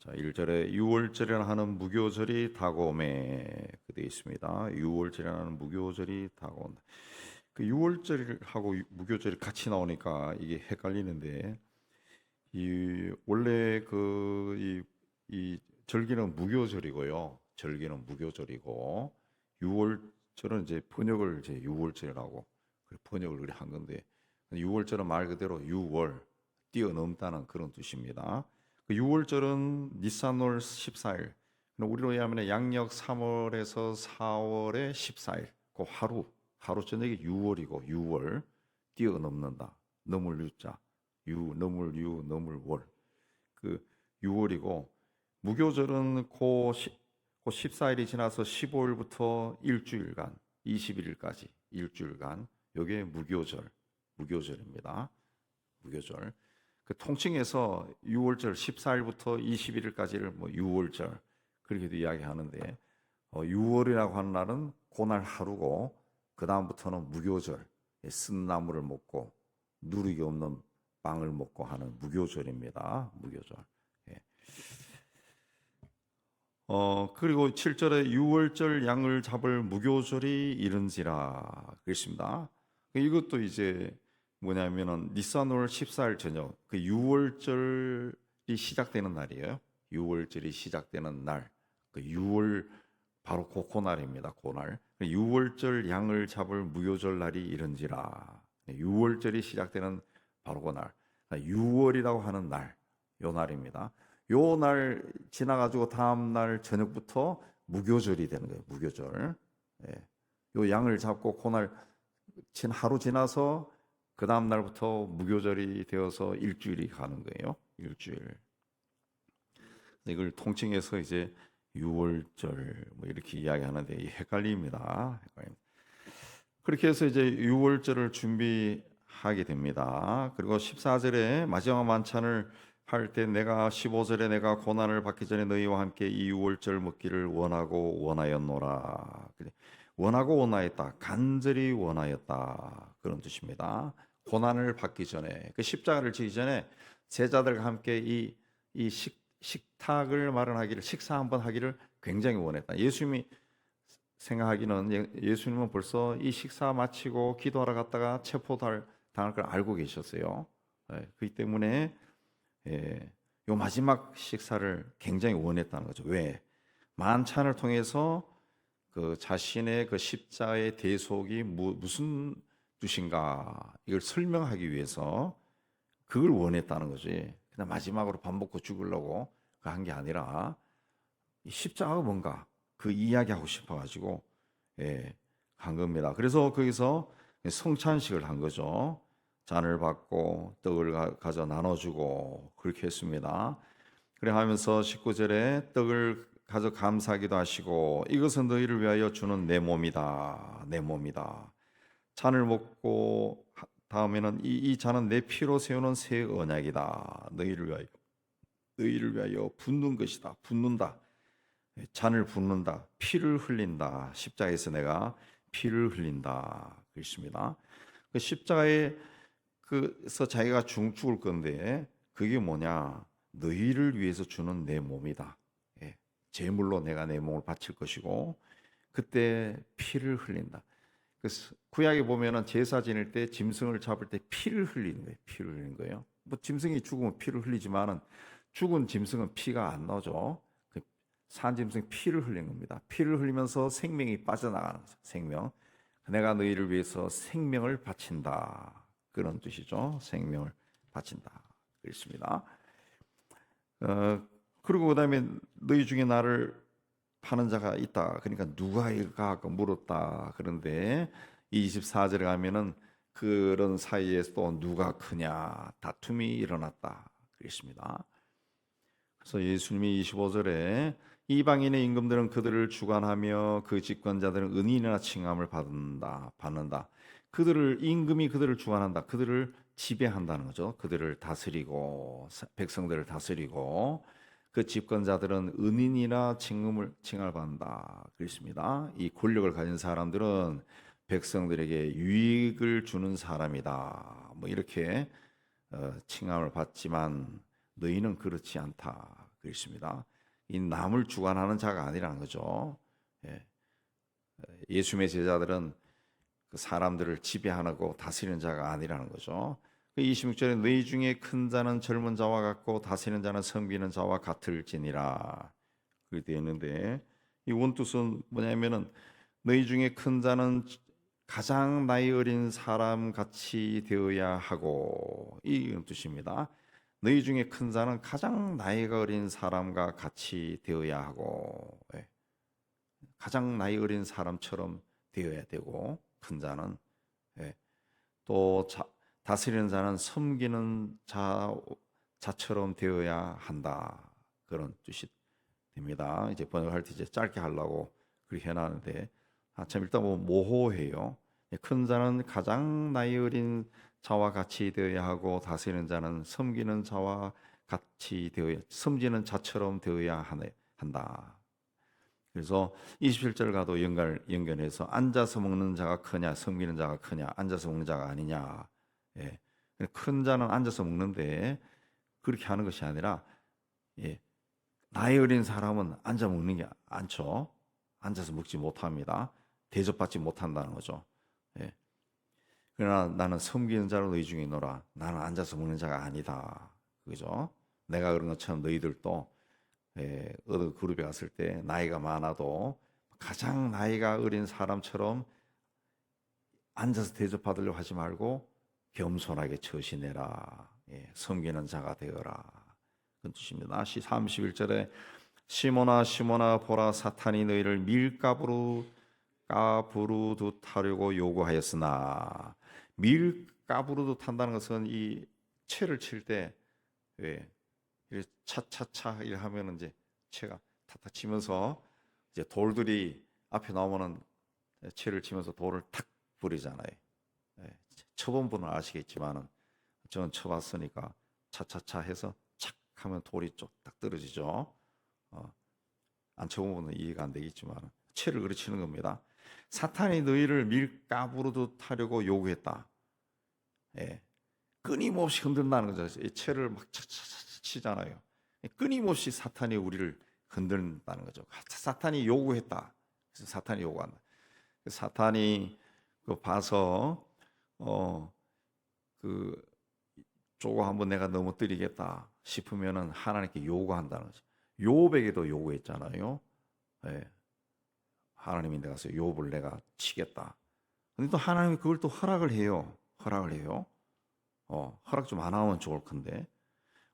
자, 1절에 유월절이라 하는 무교절이 다가오매 그 되어 있습니다. 유월절이라 하는 무교절이 다가온다. 그 유월절하고 무교절이 같이 나오니까 이게 헷갈리는데 이 원래 이 절기는 무교절이고요. 절기는 무교절이고 유월절은 이제 번역을 이제 유월절이라고 번역을 그렇게 한 건데 유월절은 말 그대로 유월 뛰어넘다는 그런 뜻입니다. 그 6월절은 니산월 14일. 우리로 하면 양력 3월에서 4월의 14일. 그 하루 저녁이 6월이고 6월 뛰어넘는다. 넘을 유자. 넘을 유 넘을 월. 그 6월이고 무교절은 그 14일이 지나서 15일부터 일주일간 21일까지 일주일간 요게 무교절입니다. 무교절. 그 통칭해서 6월절 14일부터 21일까지를 뭐 6월절 그렇게도 이야기하는데 6월이라고 하는 날은 그날 하루고 그 다음부터는 무교절 쓴 나물을 먹고 누룩이 없는 빵을 먹고 하는 무교절입니다. 무교절. 예. 그리고 7절에 6월절 양을 잡을 무교절이 이른지라 그랬습니다. 이것도 이제 뭐냐면은 니산월 14일 저녁 그 6월절이 시작되는 날이에요. 6월절이 시작되는 날. 그 6월 바로 그 날입니다. 그날. 6월절 양을 잡을 무교절 날이 이른지라. 6월절이 시작되는 바로 그 날. 6월이라고 하는 날. 요 날입니다. 요 날 지나 가지고 다음 날 저녁부터 무교절이 되는 거예요. 무교절. 예. 요 양을 잡고 그날 하루 지나서 그 다음 날부터 무교절이 되어서 일주일이 가는 거예요. 일주일. 이걸 통칭해서 이제 6월절 뭐 이렇게 이야기하는데 헷갈립니다. 그렇게 해서 이제 6월절을 준비하게 됩니다. 그리고 14절에 마지막 만찬을 할 때 내가 15절에 내가 고난을 받기 전에 너희와 함께 이 6월절 먹기를 원하고 원하였노라. 원하고 원하였다. 간절히 원하였다. 그런 뜻입니다. 고난을 받기 전에 그 십자가를 지기 전에 제자들과 함께 이 식탁을 마련하기를 식사 한번 하기를 굉장히 원했다. 예수님이 생각하기는 예수님은 벌써 이 식사 마치고 기도하러 갔다가 체포당할 걸 알고 계셨어요. 그렇기 때문에 요 마지막 식사를 굉장히 원했다는 거죠. 왜? 만찬을 통해서 그 자신의 그 십자가의 대속이 무슨 뜻인가 이걸 설명하기 위해서 그걸 원했다는 거지. 그냥 마지막으로 밥 먹고 죽으려고 한 게 아니라 이 십자가가 뭔가 그 이야기하고 싶어가지고 한 겁니다. 그래서 거기서 성찬식을 한 거죠. 잔을 받고 떡을 가져 나눠주고 그렇게 했습니다. 그래 하면서 19절에 떡을 가져 감사하기도 하시고 이것은 너희를 위하여 주는 내 몸이다. 내 몸이다. 잔을 먹고 다음에는 이 잔은 내 피로 세우는 새 언약이다. 너희를 위하여 붓는 것이다. 붓는다. 잔을 붓는다. 피를 흘린다. 십자가에서 내가 피를 흘린다. 그렇습니다. 그 십자가에 그래서 자기가 죽을 건데 그게 뭐냐? 너희를 위해서 주는 내 몸이다. 제물로 내가 내 몸을 바칠 것이고 그때 피를 흘린다. 구약에 보면은 제사 지낼 때 짐승을 잡을 때 피를 흘리는 거예요. 피를 흘리는 거예요. 뭐 짐승이 죽으면 피를 흘리지만은 죽은 짐승은 피가 안 나죠. 산 짐승 피를 흘린 겁니다. 피를 흘리면서 생명이 빠져나가는 거죠. 생명. 내가 너희를 위해서 생명을 바친다. 그런 뜻이죠. 생명을 바친다. 그렇습니다. 그리고 그다음에 너희 중에 나를 파는 자가 있다. 그러니까 누가 일까 하고 물었다. 그런데 24절에 가면은 그런 사이에서 또 누가 크냐 다툼이 일어났다. 그랬습니다. 그래서 예수님이 25절에 이방인의 임금들은 그들을 주관하며 그 집권자들은 은인이나 칭함을 받는다. 임금이 그들을 주관한다. 그들을 지배한다는 거죠. 그들을 다스리고 백성들을 다스리고 그 집권자들은 은인이나 칭함을 받는다. 그렇습니다. 이 권력을 가진 사람들은 백성들에게 유익을 주는 사람이다. 뭐 이렇게 칭함을 받지만 너희는 그렇지 않다. 그렇습니다. 이 남을 주관하는 자가 아니라는 거죠. 예. 예수님의 제자들은 그 사람들을 지배하고 다스리는 자가 아니라는 거죠. 26절에 너희 중에 큰 자는 젊은 자와 같고 다스리는 자는 섬기는 자와 같을지니라 그렇게 되어 있는데, 이 원뜻은 뭐냐면은 너희 중에 큰 자는 가장 나이 어린 사람 같이 되어야 하고, 이 뜻입니다. 너희 중에 큰 자는 가장 나이가 어린 사람과 같이 되어야 하고, 가장 나이 어린 사람처럼 되어야 되고, 큰 자는 또 다스리는 자는 섬기는 자처럼 되어야 한다, 그런 뜻이 됩니다. 이제 번역할 때 이제 짧게 하려고 그렇게 해놨는데, 참 일단 뭐 모호해요. 큰 자는 가장 나이 어린 자와 같이 되어야 하고, 다스리는 자는 섬기는 자와 같이 섬기는 자처럼 되어야 한다. 그래서 27절 가도 연결해서 앉아서 먹는 자가 크냐 섬기는 자가 크냐, 앉아서 먹는 자가 아니냐. 예. 큰 자는 앉아서 먹는데 그렇게 하는 것이 아니라, 나이 어린 사람은 앉아 먹는 게 않죠. 앉아서 먹지 못합니다. 대접받지 못한다는 거죠. 그러나 나는 섬기는 자로 너희 중에 있노라. 나는 앉아서 먹는 자가 아니다. 그죠? 내가 그런 것처럼 너희들도 어느 그룹에 갔을 때 나이가 많아도 가장 나이가 어린 사람처럼 앉아서 대접받으려고 하지 말고 겸손하게 처신해라. 섬기는 자가 되어라. 그런 뜻입니다. 31절에 시몬아 시몬아 보라 사탄이 너희를 밀가부로 타려고 요구하였으나, 밀가부로 탄다는 것은 이 채를 칠 때 차차차 일 하면은 이제 채가 탁탁 치면서 이제 돌들이 앞에 나오면은 채를 치면서 돌을 탁 부리잖아요. 쳐본 분은 아시겠지만은 저는 쳐봤으니까 차차차 해서 착 하면 돌이 딱 떨어지죠. 안 쳐본 분은 이해가 안 되겠지만 채를 그렇게 치는 겁니다. 사탄이 너희를 밀가부로 타려고 요구했다. 끊임없이 흔든다는 거죠. 이 채를 막 차차차 치잖아요. 끊임없이 사탄이 우리를 흔든다는 거죠. 사탄이 요구했다. 그래서 사탄이 요구한다. 사탄이 봐서 조금 한번 내가 넘어뜨리겠다 싶으면은 하나님께 요구한다는 거죠. 욥에게도 요구했잖아요. 하나님이 내가 욥을 내가 치겠다. 근데 또 하나님이 그걸 또 허락을 해요. 허락 좀 안 하면 좋을 건데,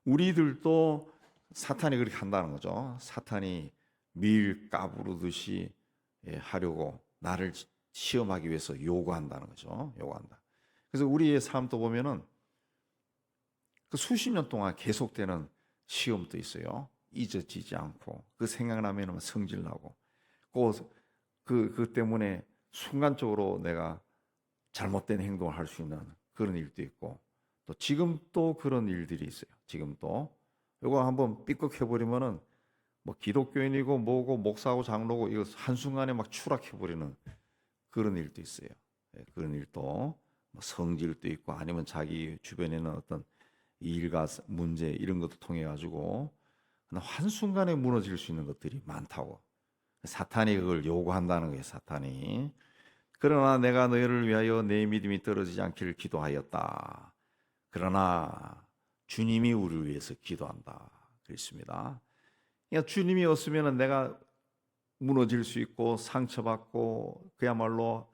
우리들도 사탄이 그렇게 한다는 거죠. 사탄이 밀가부르듯이 하려고 나를 시험하기 위해서 요구한다는 거죠. 요구한다. 그래서 우리의 삶도 보면은 그 수십 년 동안 계속되는 시험도 있어요. 잊어지지 않고 그 생각나면 성질나고, 그 때문에 순간적으로 내가 잘못된 행동을 할 수 있는 그런 일도 있고, 또 지금 또 그런 일들이 있어요. 지금 또 이거 한번 삐걱해버리면은 뭐 기독교인이고 뭐고 목사고 장로고 이거 한순간에 막 추락해버리는 그런 일도 있어요. 그런 일도 뭐 성질도 있고, 아니면 자기 주변에 있는 어떤 일과 문제 이런 것도 통해 가지고 한순간에 무너질 수 있는 것들이 많다고. 사탄이 그걸 요구한다는 거예요. 사탄이. 그러나 내가 너희를 위하여 내 믿음이 떨어지지 않기를 기도하였다. 그러나 주님이 우리를 위해서 기도한다. 그렇습니다. 그러니까 주님이 없으면 내가 무너질 수 있고 상처받고 그야말로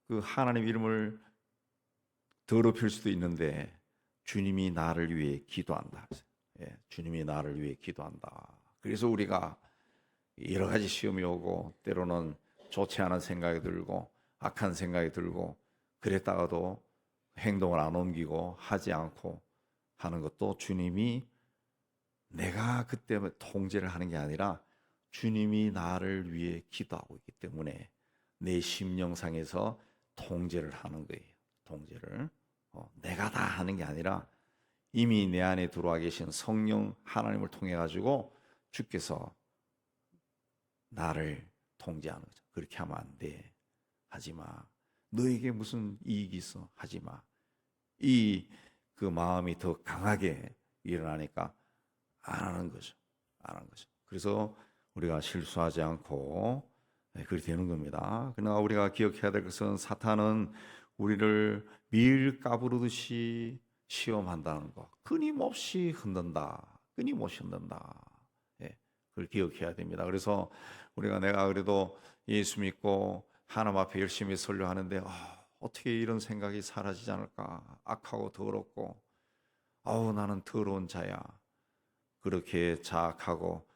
그 하나님 이름을 더럽힐 수도 있는데, 주님이 나를 위해 기도한다. 주님이 나를 위해 기도한다. 그래서 우리가 여러 가지 시험이 오고 때로는 좋지 않은 생각이 들고 악한 생각이 들고 그랬다가도 행동을 안 옮기고 하지 않고 하는 것도 주님이, 내가 그때 통제를 하는 게 아니라 주님이 나를 위해 기도하고 있기 때문에 내 심령상에서 통제를 하는 거예요. 통제를 내가 다 하는 게 아니라 이미 내 안에 들어와 계신 성령 하나님을 통해 가지고 주께서 나를 통제하는 거죠. 그렇게 하면 안 돼. 하지 마. 너에게 무슨 이익이 있어? 하지 마. 그 마음이 더 강하게 일어나니까 안 하는 거죠. 안 하는 거죠. 그래서 우리가 실수하지 않고 그렇게 되는 겁니다. 그러나 우리가 기억해야 될 것은 사탄은 우리를 밀 까부르듯이 시험한다는 거. 끊임없이 흔든다. 끊임없이 흔든다. 예, 그걸 기억해야 됩니다. 그래서 내가 그래도 예수 믿고 하나님 앞에 열심히 설교하는데 어떻게 이런 생각이 사라지지 않을까? 악하고 더럽고 아우 나는 더러운 자야. 그렇게 자학하고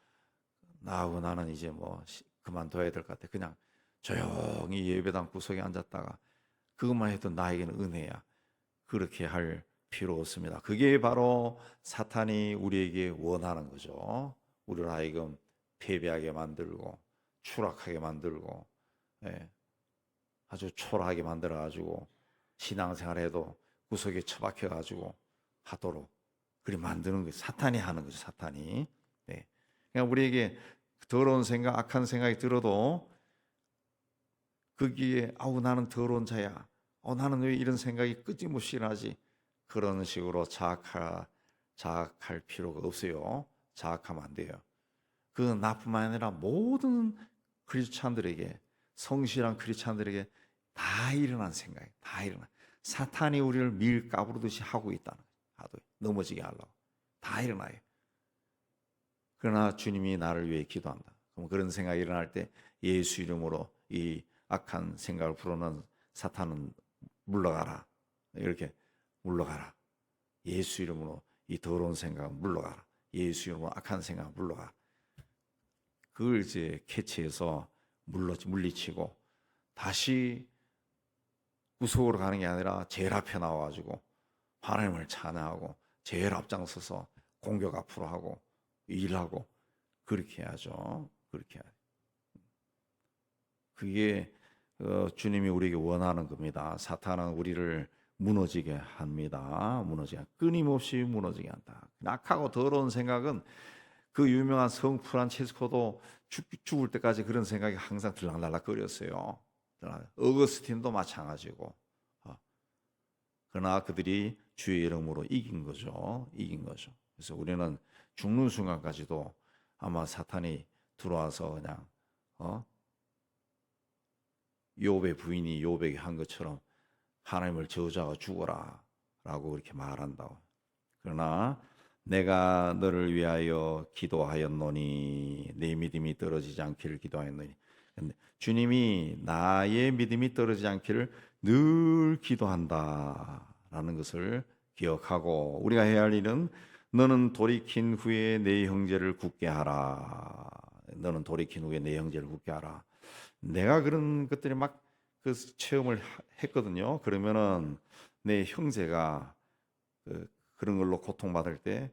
나는 이제 뭐 그만둬야 될 것 같아. 그냥 조용히 예배당 구석에 앉았다가 그것만 해도 나에게는 은혜야. 그렇게 할 필요 없습니다. 그게 바로 사탄이 우리에게 원하는 거죠. 우리를 하여금 패배하게 만들고 추락하게 만들고 예, 아주 초라하게 만들어가지고 신앙생활해도 구석에 처박혀가지고 하도록 그리 만드는 거예요. 사탄이 하는 거죠. 사탄이. 네. 그냥 우리에게 더러운 생각, 악한 생각이 들어도 거기에 아우 나는 더러운 자야. 나는 왜 이런 생각이 끊임없이 일어나지? 그런 식으로 자학할 필요가 없어요. 자학하면 안 돼요. 그 나뿐만 아니라 모든 크리스찬들에게 성실한 크리스찬들에게 다 일어난 생각이에요. 다 일어나. 사탄이 우리를 밀 까부르듯이 하고 있다는 거예요. 넘어지게 하려고. 다 일어나요. 그러나 주님이 나를 위해 기도한다. 그럼 그런 생각이 일어날 때 예수 이름으로 이 악한 생각을 불어넣은 사탄은 물러가라. 이렇게 물러가라. 예수 이름으로 이 더러운 생각은 물러가라. 예수 이름으로 악한 생각은 물러가라. 그걸 이제 캐치해서 물리치고 다시 구속으로 가는 게 아니라 제일 앞에 나와가지고 하나님을 찬양하고 제일 앞장서서 공격 앞으로 하고 일하고 그렇게 해야죠. 그렇게 해야. 그게 주님이 우리에게 원하는 겁니다. 사탄은 우리를 무너지게 합니다. 끊임없이 무너지게 한다. 악하고 더러운 생각은 그 유명한 성 프란체스코도 죽을 때까지 그런 생각이 항상 들락날락거렸어요. 어거스틴도 마찬가지고. 그러나 그들이 주의 이름으로 이긴 거죠. 그래서 우리는 죽는 순간까지도 아마 사탄이 들어와서 그냥 욥의 부인이 욥에게 한 것처럼 하나님을 저주하고 죽어라 라고 그렇게 말한다고. 그러나 내가 너를 위하여 기도하였노니 내 믿음이 떨어지지 않기를 기도하였노니. 주님이 나의 믿음이 떨어지지 않기를 늘 기도한다라는 것을 기억하고 우리가 해야 할 일은 너는 돌이킨 후에 내 형제를 굳게 하라. 너는 돌이킨 후에 내 형제를 굳게 하라. 내가 그런 것들이 막 그 체험을 했거든요. 그러면은 내 형제가 그런 걸로 고통받을 때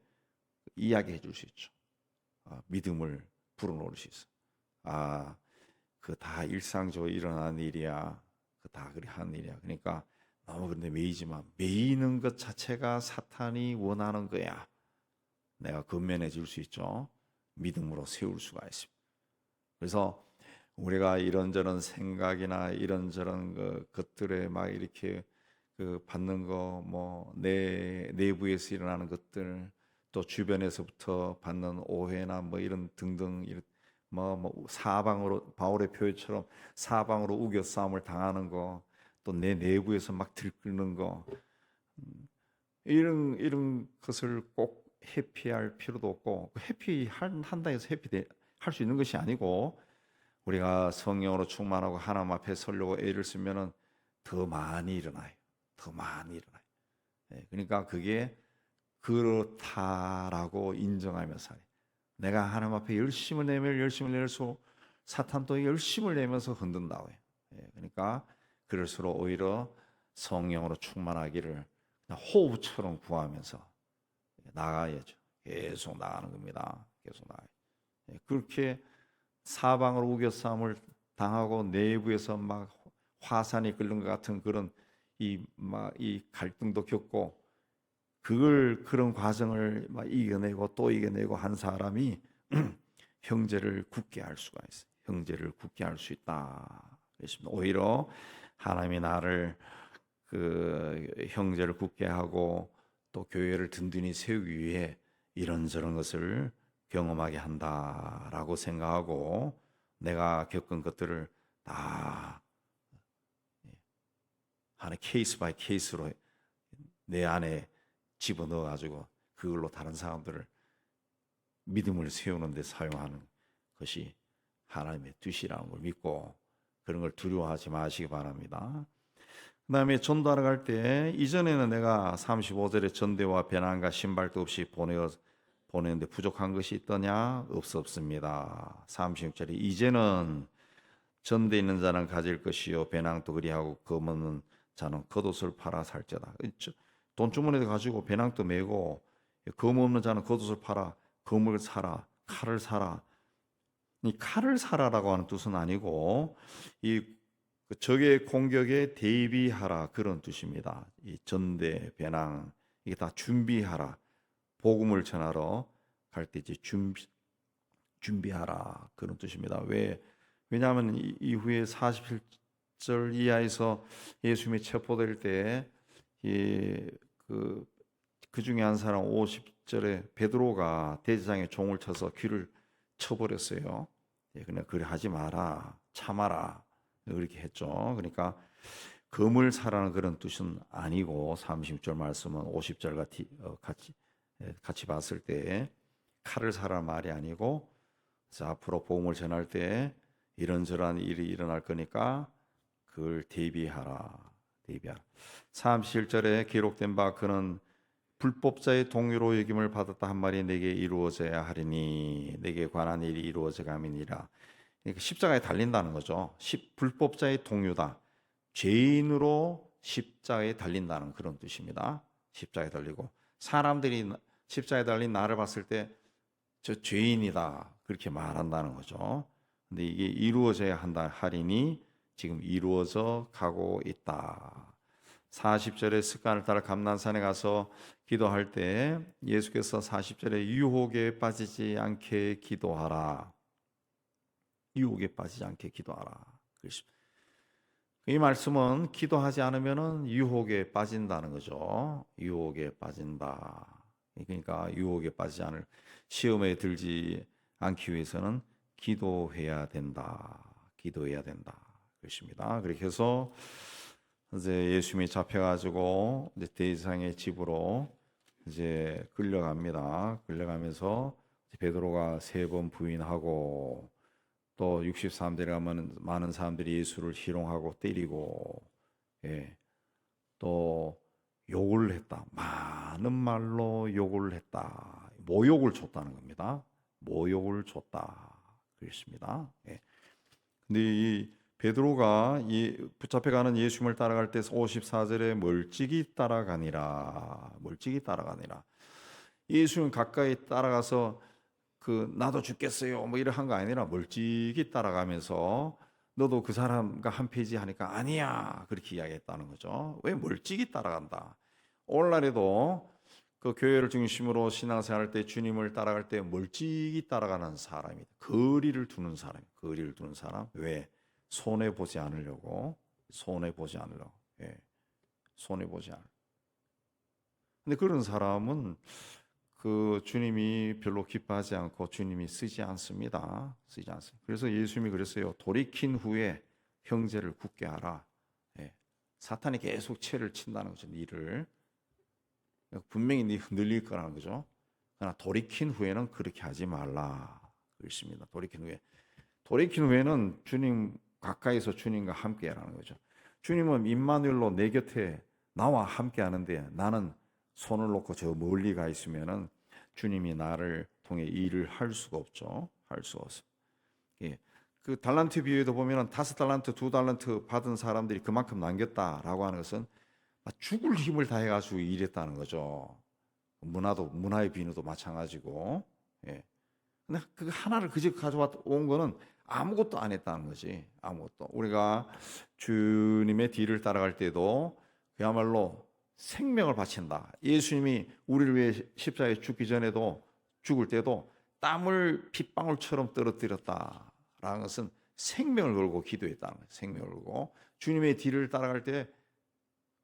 이야기해 줄 수 있죠. 믿음을 불어넣을 수 있어. 그 다 일상적으로 일어나는 일이야. 그 다 그리 하는 일이야. 그러니까 너무 그런데 매이지 마. 매이는 것 자체가 사탄이 원하는 거야. 내가 건면해 줄 수 있죠. 믿음으로 세울 수가 있습니다. 그래서 우리가 이런저런 생각이나 이런저런 것들에 막 이렇게 받는 거, 뭐 내 내부에서 일어나는 것들, 또 주변에서부터 받는 오해나 뭐 이런 등등 뭐 사방으로 바울의 표현처럼 사방으로 우겨 싸움을 당하는 거, 또 내 내부에서 막 들끓는 거, 이런 것을 꼭 회피할 필요도 없고 한다 해서 회피할 수 있는 것이 아니고 우리가 성령으로 충만하고 하나님 앞에 서려고 애를 쓰면은 더 많이 일어나요. 그러니까 그게 그렇다라고 인정하며 살아요. 내가 하나님 앞에 열심을 내면서 사탄도 열심을 내면서 흔든다고 해요. 그러니까 그럴수록 오히려 성령으로 충만하기를 호흡처럼 구하면서 나가야죠. 계속 나가는 겁니다. 계속 나가요. 그렇게 사방으로 우겨싸움을 당하고 내부에서 막 화산이 끓는 것 같은 그런 이 갈등도 겪고 그런 과정을 막 이겨내고 또 이겨내고 한 사람이 형제를 굳게 할 수가 있어요. 형제를 굳게 할 수 있다. 그렇습니다. 오히려 하나님이 나를 형제를 굳게 하고 또 교회를 든든히 세우기 위해 이런저런 것을 경험하게 한다라고 생각하고 내가 겪은 것들을 다 하나의 케이스 바이 케이스로 내 안에 집어넣어 가지고 그걸로 다른 사람들을 믿음을 세우는 데 사용하는 것이 하나님의 뜻이라는 걸 믿고 그런 걸 두려워하지 마시기 바랍니다. 그 다음에 전도하러 갈 때 이전에는 내가 35절에 전대와 배낭과 신발도 없이 보내는데 부족한 것이 있더냐? 없습니다. 36절에 이제는 전대 있는 자는 가질 것이요 배낭도 그리하고 검 없는 자는 겉옷을 팔아 살자다. 돈 주머니에 가지고 배낭도 메고 검 없는 자는 겉옷을 팔아 검을 사라, 칼을 사라. 이 칼을 사라라고 하는 뜻은 아니고 이 적의 공격에 대비하라 그런 뜻입니다. 이 전대, 배낭 이게 다 준비하라. 복음을 전하러 갈 때 이제 준비하라 그런 뜻입니다. 왜냐하면 이후에 47절 이하에서 예수님이 체포될 때 그 중에 한 사람 50절에 베드로가 대제사장의 종을 쳐서 귀를 쳐버렸어요. 그냥 그래 하지 마라, 참아라 이렇게 했죠. 그러니까 검을 사라는 그런 뜻은 아니고 36절 말씀은 50절 같이 봤을 때 칼을 사라는 말이 아니고 앞으로 복음을 전할 때 이런저런 일이 일어날 거니까 그걸 대비하라. 37절에 기록된 바 그는 불법자의 동의로 여김을 받았다 한 말이 내게 이루어져야 하리니 내게 관한 일이 이루어져 가민이라. 그러니까 십자가에 달린다는 거죠. 불법자의 동요다. 죄인으로 십자가에 달린다는 그런 뜻입니다. 십자가에 달리고 사람들이 십자가에 달린 나를 봤을 때 저 죄인이다 그렇게 말한다는 거죠. 근데 이게 이루어져야 한다 하리니 지금 이루어져 가고 있다. 40절의 습관을 따라 감난산에 가서 기도할 때 예수께서 40절에 유혹에 빠지지 않게 기도하라. 유혹에 빠지지 않게 기도하라. 이 말씀은 기도하지 않으면 유혹에 빠진다는 거죠. 유혹에 빠진다. 그러니까 유혹에 빠지지 않을 시험에 들지 않기 위해서는 기도해야 된다. 기도해야 된다. 그것입니다. 그렇게 해서 이제 예수님이 잡혀가지고 이제 대제사장의 집으로 이제 끌려갑니다. 끌려가면서 베드로가 3번 부인하고 또 63대에 가면 많은 사람들이 예수를 희롱하고 때리고 또 욕을 했다. 많은 말로 욕을 했다. 모욕을 줬다는 겁니다. 모욕을 줬다. 그랬습니다. 근데 이 베드로가 붙잡혀가는 예수님을 따라갈 때 54절에 멀찍이 따라가니라. 멀찍이 따라가니라. 예수님 가까이 따라가서 나도 죽겠어요 뭐 이런 한 거 아니라 멀찍이 따라가면서 너도 그 사람과 한 페이지 하니까 아니야 그렇게 이야기했다는 거죠. 왜 멀찍이 따라간다. 오늘날에도 그 교회를 중심으로 신앙생활할 때 주님을 따라갈 때 멀찍이 따라가는 사람이다. 거리를 두는 사람. 왜? 손해 보지 않으려고. 예. 손해 보지 않으려고. 근데 그런 사람은 그 주님이 별로 기뻐하지 않고 주님이 쓰지 않습니다. 그래서 예수님이 그랬어요. 돌이킨 후에 형제를 굳게 하라. 사탄이 계속 채를 친다는 거죠. 니를. 분명히 니 흔들릴 거라는 거죠. 그러나 돌이킨 후에는 그렇게 하지 말라. 그렇습니다. 돌이킨 후에는 주님 가까이서 주님과 함께라는 거죠. 주님은 임마누엘로 내 곁에 나와 함께하는데 나는 손을 놓고 저 멀리 가 있으면은 주님이 나를 통해 일을 할 수가 없죠. 할 수가 없어. 그 달란트 비유에도 보면은 5달란트, 2달란트 받은 사람들이 그만큼 남겼다라고 하는 것은 죽을 힘을 다해 가지고 일했다는 거죠. 문화의 비유도 마찬가지고. 근데 그 하나를 그저 가져온 거는 아무것도 안 했다는 거지. 아무것도. 우리가 주님의 뒤를 따라갈 때도 그야말로 생명을 바친다. 예수님이 우리를 위해 십자가에 죽을 때도 땀을 핏방울처럼 떨어뜨렸다라는 것은 생명을 걸고 기도했다는 거예요. 생명을 걸고 주님의 뒤를 따라갈 때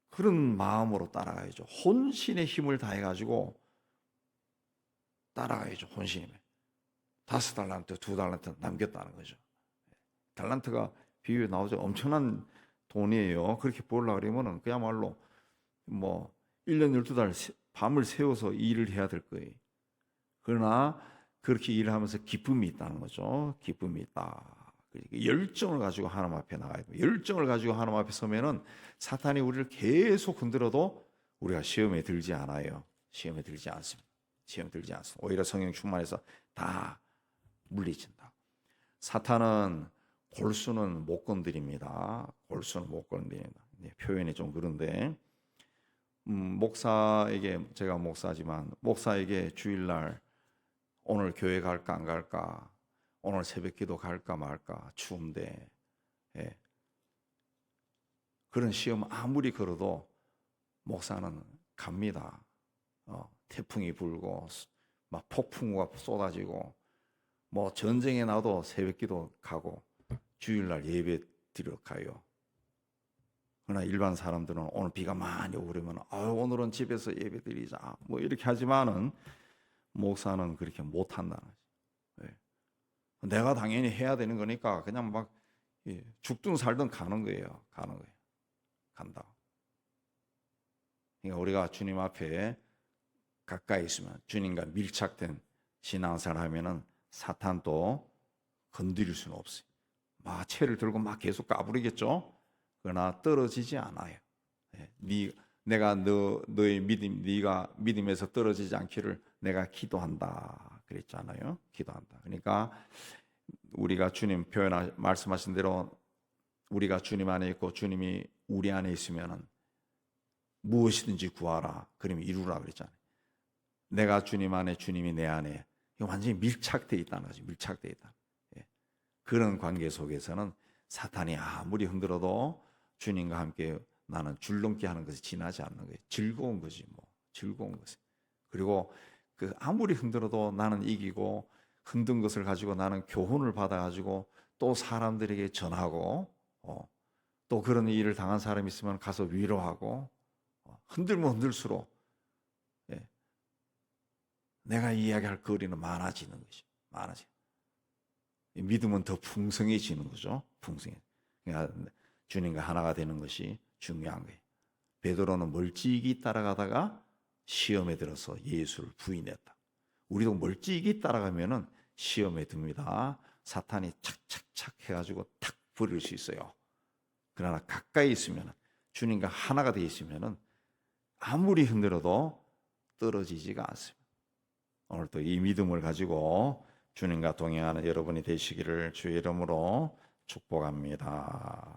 그런 마음으로 따라가야죠. 혼신의 힘을 다해가지고 따라가야죠. 혼신의 힘. 5달란트, 2달란트 남겼다는 거죠. 달란트가 비유에 나오죠. 엄청난 돈이에요. 그렇게 보려고 그러면은 그야말로 뭐 1년 12달 밤을 새워서 일을 해야 될 거예요. 그러나 그렇게 일을 하면서 기쁨이 있다는 거죠. 기쁨이 있다. 열정을 가지고 하나님 앞에 나가야 돼요. 열정을 가지고 하나님 앞에 서면은 사탄이 우리를 계속 흔들어도 우리가 시험에 들지 않아요. 시험에 들지 않습니다. 시험에 들지 않습니다. 오히려 성령 충만해서 다 물리친다. 사탄은 골수는 못 건드립니다. 골수는 못 건드립니다. 표현이 좀 그런데 목사에게, 제가 목사지만 목사에게 주일날 오늘 교회 갈까 안 갈까, 오늘 새벽기도 갈까 말까, 추운데, 예. 그런 시험 아무리 걸어도 목사는 갑니다. 태풍이 불고 막 폭풍우가 쏟아지고 뭐 전쟁에 나도 새벽기도 가고 주일날 예배 드리러 가요. 그러나 일반 사람들은 오늘 비가 많이 오고 그러면 오늘은 집에서 예배 드리자 뭐 이렇게 하지만은 목사는 그렇게 못 한다는 거죠. 네. 내가 당연히 해야 되는 거니까 그냥 막 죽든 살든 가는 거예요. 가는 거예요. 간다. 그러니까 우리가 주님 앞에 가까이 있으면, 주님과 밀착된 신앙생활 하면은 사탄도 건드릴 수는 없어요. 막 채를 들고 막 계속 까부리겠죠. 그러나 떨어지지 않아요. 내가 너의 믿음, 네가 믿음에서 떨어지지 않기를 내가 기도한다 그랬잖아요. 기도한다. 그러니까 우리가 주님 말씀하신 대로 우리가 주님 안에 있고 주님이 우리 안에 있으면은 무엇이든지 구하라. 그러면 이루라 그랬잖아요. 내가 주님 안에, 주님이 내 안에 완전히 밀착되어 있다는 거죠. 밀착되어 있다. 그런 관계 속에서는 사탄이 아무리 흔들어도 주님과 함께 나는 줄넘기 하는 것이 지나지 않는 거예요. 즐거운 거지 뭐. 즐거운 것이. 그리고 그 아무리 흔들어도 나는 이기고 흔든 것을 가지고 나는 교훈을 받아가지고 또 사람들에게 전하고 또 그런 일을 당한 사람이 있으면 가서 위로하고 흔들면 흔들수록 내가 이야기할 거리는 많아지는 것이 많아져. 믿음은 더 풍성해지는 거죠. 풍성해. 그러니까 주님과 하나가 되는 것이 중요한 거예요. 베드로는 멀찍이 따라가다가 시험에 들어서 예수를 부인했다. 우리도 멀찍이 따라가면은 시험에 듭니다. 사탄이 착착착 해가지고 탁 버릴 수 있어요. 그러나 가까이 있으면, 주님과 하나가 되어 있으면은 아무리 흔들어도 떨어지지가 않습니다. 오늘도 이 믿음을 가지고 주님과 동행하는 여러분이 되시기를 주의 이름으로 축복합니다.